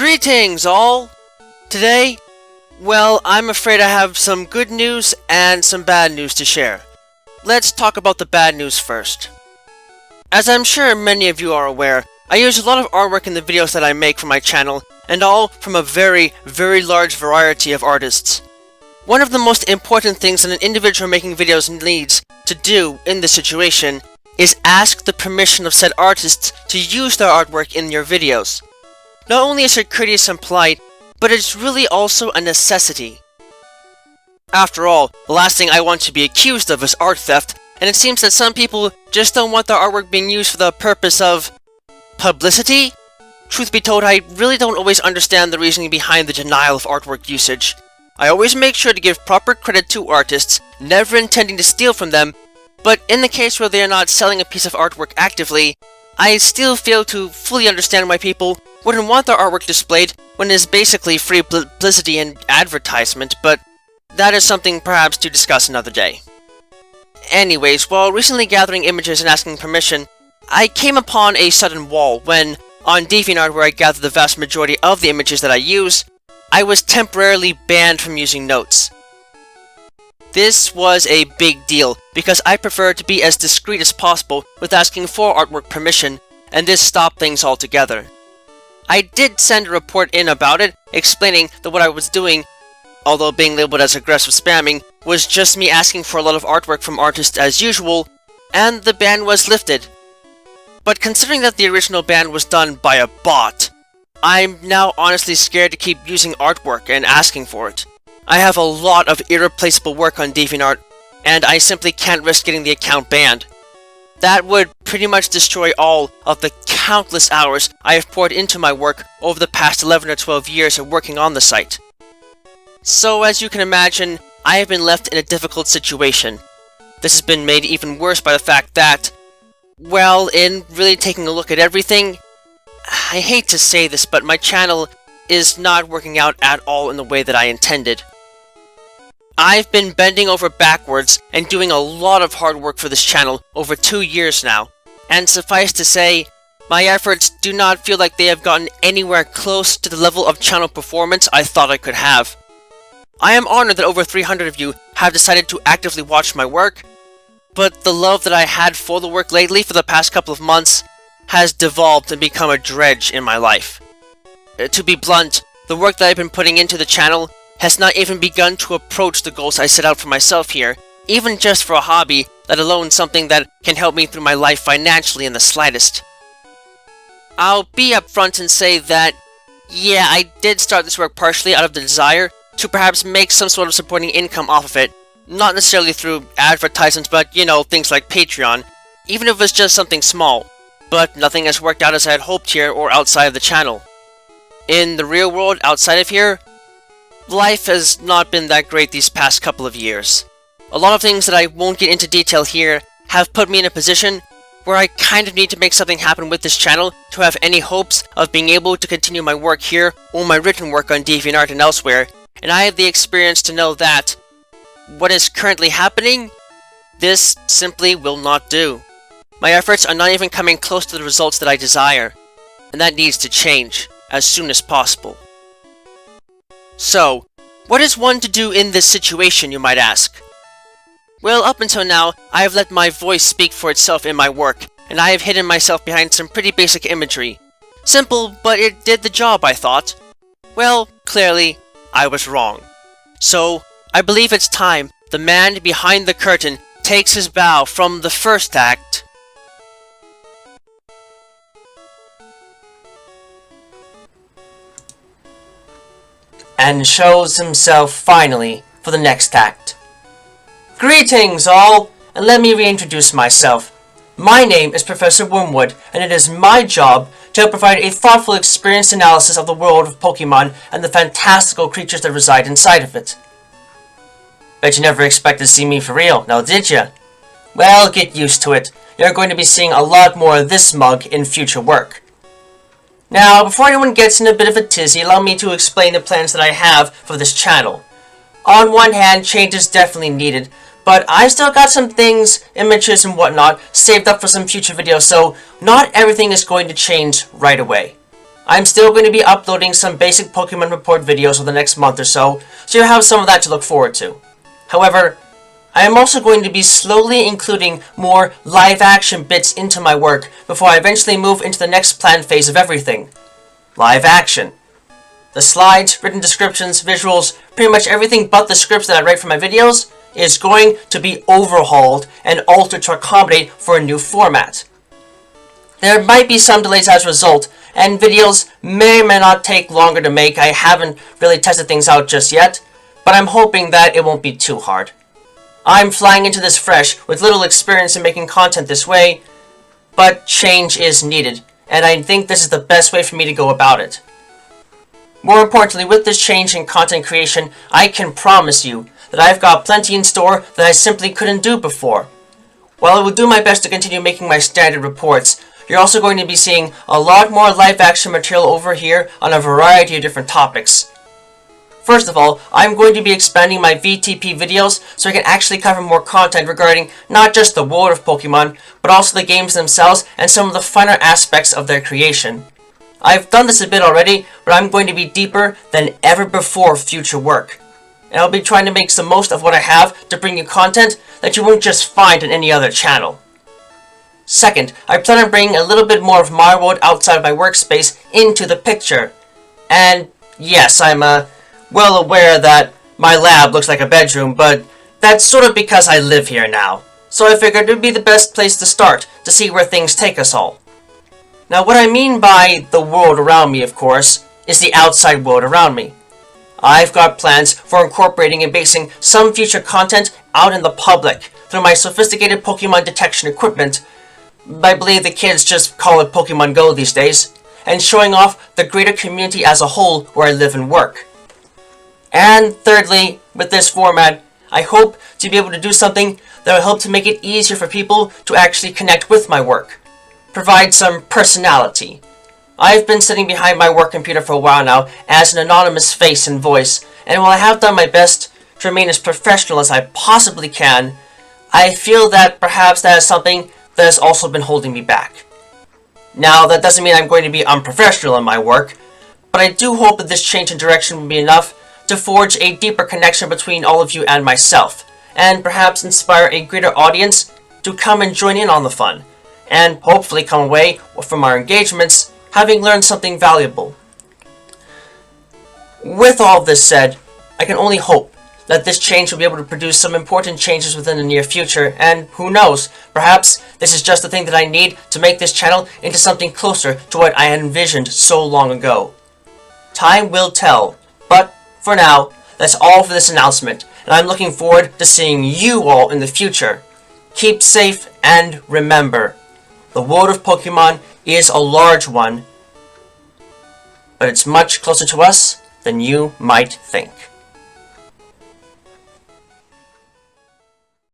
Greetings, all! Today, well, I'm afraid I have some good news and some bad news to share. Let's talk about the bad news first. As I'm sure many of you are aware, I use a lot of artwork in the videos that I make for my channel, and all from a very large variety of artists. One of the most important things that an individual making videos needs to do in this situation is ask the permission of said artists to use their artwork in your videos. Not only is it courteous and polite, but it's really also a necessity. After all, the last thing I want to be accused of is art theft, and it seems that some people just don't want their artwork being used for the purpose of publicity? Truth be told, I really don't always understand the reasoning behind the denial of artwork usage. I always make sure to give proper credit to artists, never intending to steal from them, but in the case where they are not selling a piece of artwork actively, I still fail to fully understand why people wouldn't want their artwork displayed when it is basically free publicity and advertisement, but that is something perhaps to discuss another day. Anyways, while recently gathering images and asking permission, I came upon a sudden wall when, on DeviantArt where I gather the vast majority of the images that I use, I was temporarily banned from using notes. This was a big deal, because I prefer to be as discreet as possible with asking for artwork permission, and this stopped things altogether. I did send a report in about it, explaining that what I was doing, although being labeled as aggressive spamming, was just me asking for a lot of artwork from artists as usual, and the ban was lifted. But considering that the original ban was done by a bot, I'm now honestly scared to keep using artwork and asking for it. I have a lot of irreplaceable work on DeviantArt, and I simply can't risk getting the account banned. That would pretty much destroy all of the countless hours I have poured into my work over the past 11 or 12 years of working on the site. So as you can imagine, I have been left in a difficult situation. This has been made even worse by the fact that, well, in really taking a look at everything, I hate to say this, but my channel is not working out at all in the way that I intended. I've been bending over backwards and doing a lot of hard work for this channel over 2 years now, and suffice to say, my efforts do not feel like they have gotten anywhere close to the level of channel performance I thought I could have. I am honored that over 300 of you have decided to actively watch my work, but the love that I had for the work lately for the past couple of months has devolved and become a dredge in my life. To be blunt, the work that I've been putting into the channel has not even begun to approach the goals I set out for myself here, even just for a hobby, let alone something that can help me through my life financially in the slightest. I'll be upfront and say that, yeah, I did start this work partially out of the desire to perhaps make some sort of supporting income off of it, not necessarily through advertisements, but, you know, things like Patreon, even if it was just something small. But nothing has worked out as I had hoped here or outside of the channel. In the real world, outside of here, life has not been that great these past couple of years. A lot of things that I won't get into detail here have put me in a position where I kind of need to make something happen with this channel to have any hopes of being able to continue my work here or my written work on DeviantArt and elsewhere, and I have the experience to know that what is currently happening, this simply will not do. My efforts are not even coming close to the results that I desire, and that needs to change as soon as possible. So, what is one to do in this situation, you might ask? Well, up until now, I have let my voice speak for itself in my work, and I have hidden myself behind some pretty basic imagery. Simple, but it did the job, I thought. Well, clearly, I was wrong. So, I believe it's time the man behind the curtain takes his bow from the first act and shows himself finally for the next act. Greetings all, and let me reintroduce myself. My name is Professor Wormwood, and it is my job to provide a thoughtful experienced analysis of the world of Pokemon and the fantastical creatures that reside inside of it. Bet you never expected to see me for real, now did ya? Well, get used to it. You're going to be seeing a lot more of this mug in future work. Now, before anyone gets in a bit of a tizzy, allow me to explain the plans that I have for this channel. On one hand, change is definitely needed, but I still got some things, images and whatnot, saved up for some future videos, so not everything is going to change right away. I'm still going to be uploading some basic Pokemon Report videos over the next month or so you'll have some of that to look forward to. However, I am also going to be slowly including more live-action bits into my work before I eventually move into the next planned phase of everything. Live action. The slides, written descriptions, visuals, pretty much everything but the scripts that I write for my videos is going to be overhauled and altered to accommodate for a new format. There might be some delays as a result, and videos may or may not take longer to make. I haven't really tested things out just yet, but I'm hoping that it won't be too hard. I'm flying into this fresh, with little experience in making content this way, but change is needed, and I think this is the best way for me to go about it. More importantly, with this change in content creation, I can promise you that I've got plenty in store that I simply couldn't do before. While I will do my best to continue making my standard reports, you're also going to be seeing a lot more live-action material over here on a variety of different topics. First of all, I'm going to be expanding my VTP videos so I can actually cover more content regarding not just the world of Pokemon, but also the games themselves and some of the finer aspects of their creation. I've done this a bit already, but I'm going to be deeper than ever before future work. And I'll be trying to make the most of what I have to bring you content that you won't just find on any other channel. Second, I plan on bringing a little bit more of my world outside of my workspace into the picture. And yes, I'm well aware that my lab looks like a bedroom, but that's sort of because I live here now. So I figured it would be the best place to start to see where things take us all. Now what I mean by the world around me, of course, is the outside world around me. I've got plans for incorporating and basing some future content out in the public through my sophisticated Pokemon detection equipment. I believe the kids just call it Pokemon Go these days, and showing off the greater community as a whole where I live and work. And thirdly, with this format, I hope to be able to do something that will help to make it easier for people to actually connect with my work. Provide some personality. I've been sitting behind my work computer for a while now as an anonymous face and voice, and while I have done my best to remain as professional as I possibly can, I feel that perhaps that is something that has also been holding me back. Now, that doesn't mean I'm going to be unprofessional in my work, but I do hope that this change in direction will be enough to forge a deeper connection between all of you and myself, and perhaps inspire a greater audience to come and join in on the fun, and hopefully come away from our engagements having learned something valuable. With all this said, I can only hope that this change will be able to produce some important changes within the near future, and who knows, perhaps this is just the thing that I need to make this channel into something closer to what I had envisioned so long ago. Time will tell, but for now, that's all for this announcement, and I'm looking forward to seeing you all in the future. Keep safe, and remember, the world of Pokemon is a large one, but it's much closer to us than you might think.